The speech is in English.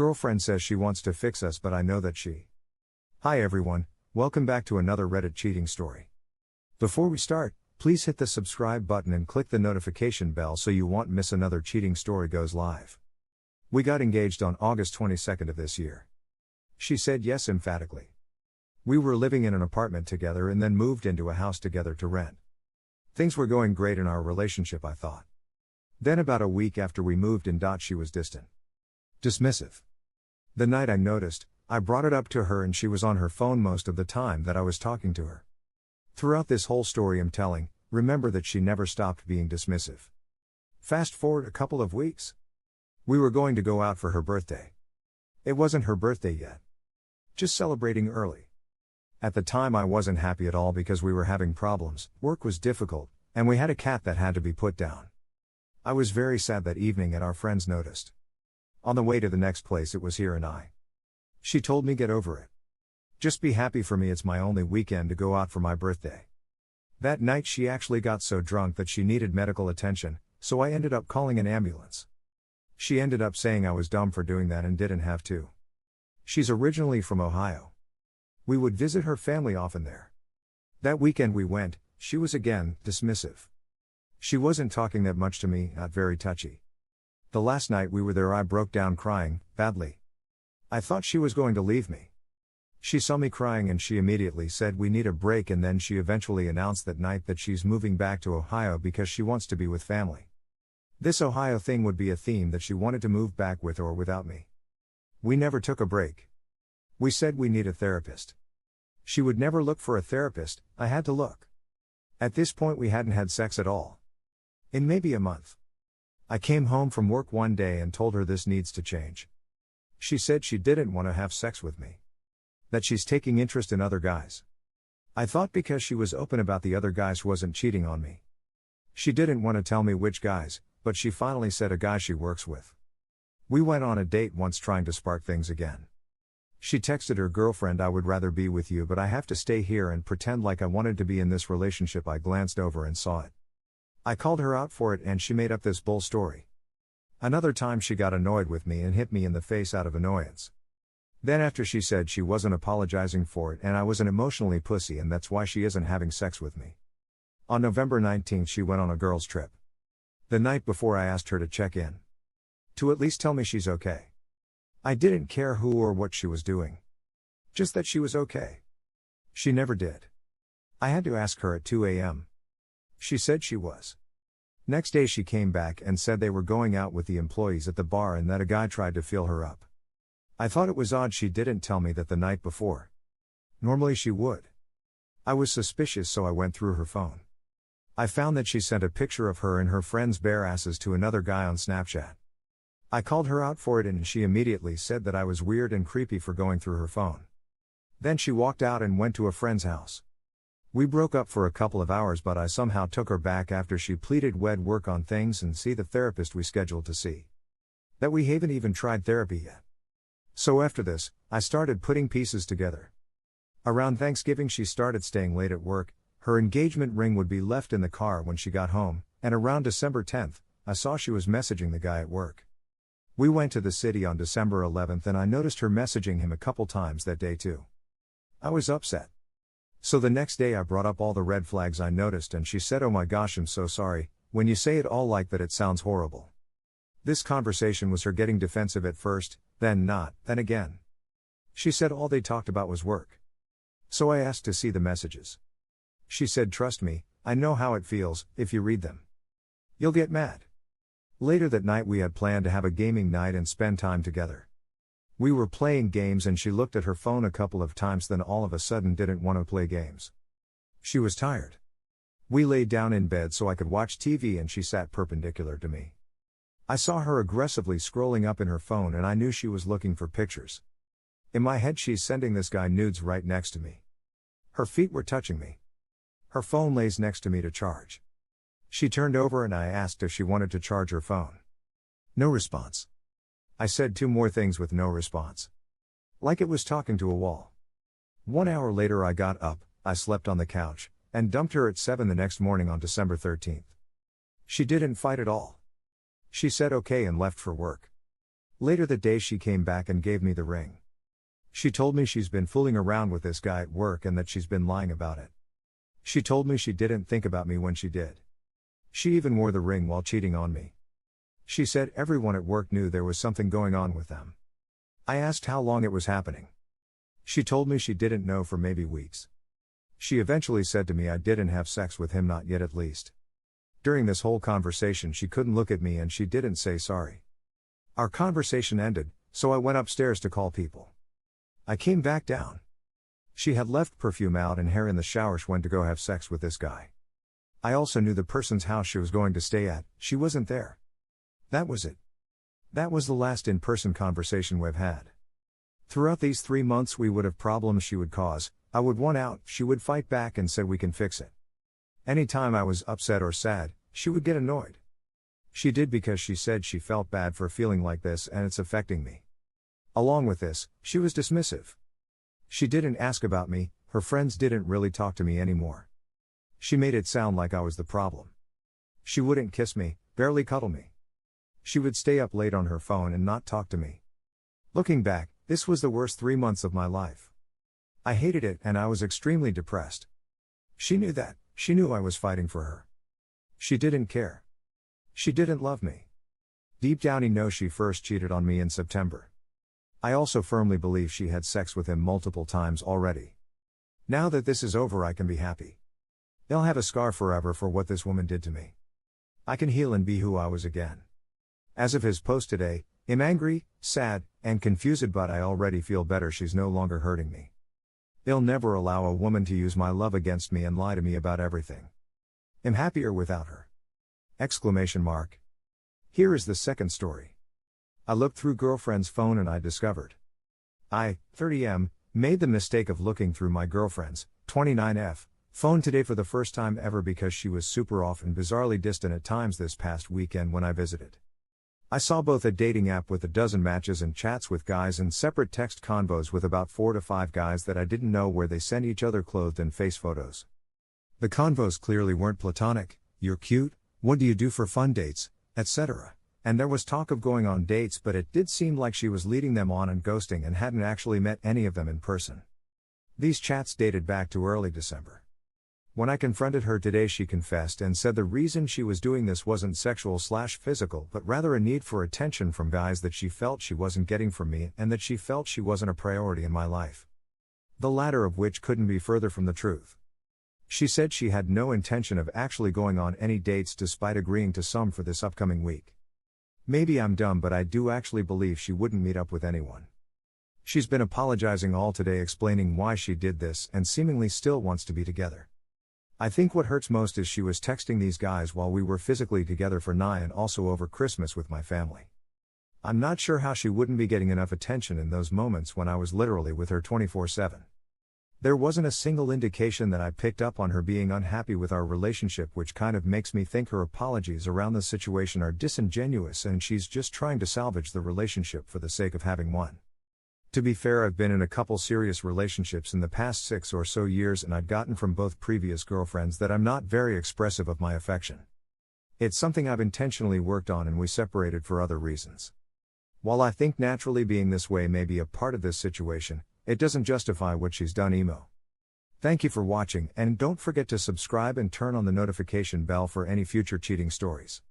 girlfriend says she wants to fix us, but I know that she. Hi everyone, welcome back to another Reddit cheating story. Before we start, please hit the subscribe button and click the notification bell so you won't miss another cheating story goes live. We got engaged on August 22nd of this year. She said yes emphatically. We were living in an apartment together and then moved into a house together to rent. Things were going great in our relationship, I thought. Then about a week after we moved in, she was distant. Dismissive. The night I noticed, I brought it up to her and she was on her phone most of the time that I was talking to her. Throughout this whole story I'm telling, remember that she never stopped being dismissive. Fast forward a couple of weeks. We were going to go out for her birthday. It wasn't her birthday yet. Just celebrating early. At the time I wasn't happy at all because we were having problems, work was difficult, and we had a cat that had to be put down. I was very sad that evening and our friends noticed. On the way to the next place it was here and I. She told me get over it. Just be happy for me, it's my only weekend to go out for my birthday. That night she actually got so drunk that she needed medical attention, so I ended up calling an ambulance. She ended up saying I was dumb for doing that and didn't have to. She's originally from Ohio. We would visit her family often there. That weekend we went, she was again dismissive. She wasn't talking that much to me, not very touchy. The last night we were there I broke down crying, badly. I thought she was going to leave me. She saw me crying and she immediately said we need a break, and then she eventually announced that night that she's moving back to Ohio because she wants to be with family. This Ohio thing would be a theme that she wanted to move back with or without me. We never took a break. We said we need a therapist. She would never look for a therapist, I had to look. At this point we hadn't had sex at all. In maybe a month. I came home from work one day and told her this needs to change. She said she didn't want to have sex with me. That she's taking interest in other guys. I thought because she was open about the other guys wasn't cheating on me. She didn't want to tell me which guys, but she finally said a guy she works with. We went on a date once trying to spark things again. She texted her girlfriend, I would rather be with you but I have to stay here and pretend like I wanted to be in this relationship. I glanced over and saw it. I called her out for it and she made up this bull story. Another time she got annoyed with me and hit me in the face out of annoyance. Then after she said she wasn't apologizing for it and I was an emotionally pussy and that's why she isn't having sex with me. On November 19th she went on a girls' trip. The night before I asked her to check in. To at least tell me she's okay. I didn't care who or what she was doing. Just that she was okay. She never did. I had to ask her at 2 a.m. She said she was. Next day she came back and said they were going out with the employees at the bar and that a guy tried to feel her up. I thought it was odd she didn't tell me that the night before. Normally she would. I was suspicious so I went through her phone. I found that she sent a picture of her and her friend's bare asses to another guy on Snapchat. I called her out for it and she immediately said that I was weird and creepy for going through her phone. Then she walked out and went to a friend's house. We broke up for a couple of hours but I somehow took her back after she pleaded we'd work on things and see the therapist we scheduled to see. That we haven't even tried therapy yet. So after this, I started putting pieces together. Around Thanksgiving she started staying late at work, her engagement ring would be left in the car when she got home, and around December 10th, I saw she was messaging the guy at work. We went to the city on December 11th and I noticed her messaging him a couple times that day too. I was upset. So the next day I brought up all the red flags I noticed and she said, oh my gosh, I'm so sorry, when you say it all like that it sounds horrible. This conversation was her getting defensive at first, then not, then again. She said all they talked about was work. So I asked to see the messages. She said, trust me, I know how it feels, if you read them. You'll get mad. Later that night we had planned to have a gaming night and spend time together. We were playing games and she looked at her phone a couple of times, then all of a sudden didn't want to play games. She was tired. We laid down in bed so I could watch TV and she sat perpendicular to me. I saw her aggressively scrolling up in her phone and I knew she was looking for pictures. In my head she's sending this guy nudes right next to me. Her feet were touching me. Her phone lays next to me to charge. She turned over and I asked if she wanted to charge her phone. No response. I said two more things with no response. Like it was talking to a wall. 1 hour later I got up, I slept on the couch, and dumped her at 7 the next morning on December 13th. She didn't fight at all. She said okay and left for work. Later that day she came back and gave me the ring. She told me she's been fooling around with this guy at work and that she's been lying about it. She told me she didn't think about me when she did. She even wore the ring while cheating on me. She said everyone at work knew there was something going on with them. I asked how long it was happening. She told me she didn't know for maybe weeks. She eventually said to me I didn't have sex with him, not yet at least. During this whole conversation she couldn't look at me and she didn't say sorry. Our conversation ended, so I went upstairs to call people. I came back down. She had left perfume out and hair in the shower. She went to go have sex with this guy. I also knew the person's house she was going to stay at. She wasn't there. That was it. That was the last in-person conversation we've had. Throughout these 3 months we would have problems she would cause, I would want out, she would fight back and said we can fix it. Anytime I was upset or sad, she would get annoyed. She did because she said she felt bad for feeling like this and it's affecting me. Along with this, she was dismissive. She didn't ask about me, her friends didn't really talk to me anymore. She made it sound like I was the problem. She wouldn't kiss me, barely cuddle me. She would stay up late on her phone and not talk to me. Looking back, this was the worst 3 months of my life. I hated it and I was extremely depressed. She knew that, she knew I was fighting for her. She didn't care. She didn't love me. Deep down he knows she first cheated on me in September. I also firmly believe she had sex with him multiple times already. Now that this is over I can be happy. They'll have a scar forever for what this woman did to me. I can heal and be who I was again. As of his post today, I'm angry, sad, and confused, but I already feel better. She's no longer hurting me. They'll never allow a woman to use my love against me and lie to me about everything. I'm happier without her. ! Here is the second story. I looked through girlfriend's phone and I discovered. I, 30M, made the mistake of looking through my girlfriend's, 29F, phone today for the first time ever because she was super off and bizarrely distant at times this past weekend when I visited. I saw both a dating app with a dozen matches and chats with guys and separate text convos with about 4 to 5 guys that I didn't know where they sent each other clothed and face photos. The convos clearly weren't platonic, you're cute, what do you do for fun dates, etc. And there was talk of going on dates, but it did seem like she was leading them on and ghosting and hadn't actually met any of them in person. These chats dated back to early December. When I confronted her today she confessed and said the reason she was doing this wasn't sexual/physical but rather a need for attention from guys that she felt she wasn't getting from me and that she felt she wasn't a priority in my life. The latter of which couldn't be further from the truth. She said she had no intention of actually going on any dates despite agreeing to some for this upcoming week. Maybe I'm dumb, but I do actually believe she wouldn't meet up with anyone. She's been apologizing all today, explaining why she did this and seemingly still wants to be together. I think what hurts most is she was texting these guys while we were physically together for Nye and also over Christmas with my family. I'm not sure how she wouldn't be getting enough attention in those moments when I was literally with her 24/7. There wasn't a single indication that I picked up on her being unhappy with our relationship, which kind of makes me think her apologies around the situation are disingenuous and she's just trying to salvage the relationship for the sake of having one. To be fair, I've been in a couple serious relationships in the past 6 or so years and I'd gotten from both previous girlfriends that I'm not very expressive of my affection. It's something I've intentionally worked on and we separated for other reasons. While I think naturally being this way may be a part of this situation, it doesn't justify what she's done. Emo. Thank you for watching and don't forget to subscribe and turn on the notification bell for any future cheating stories.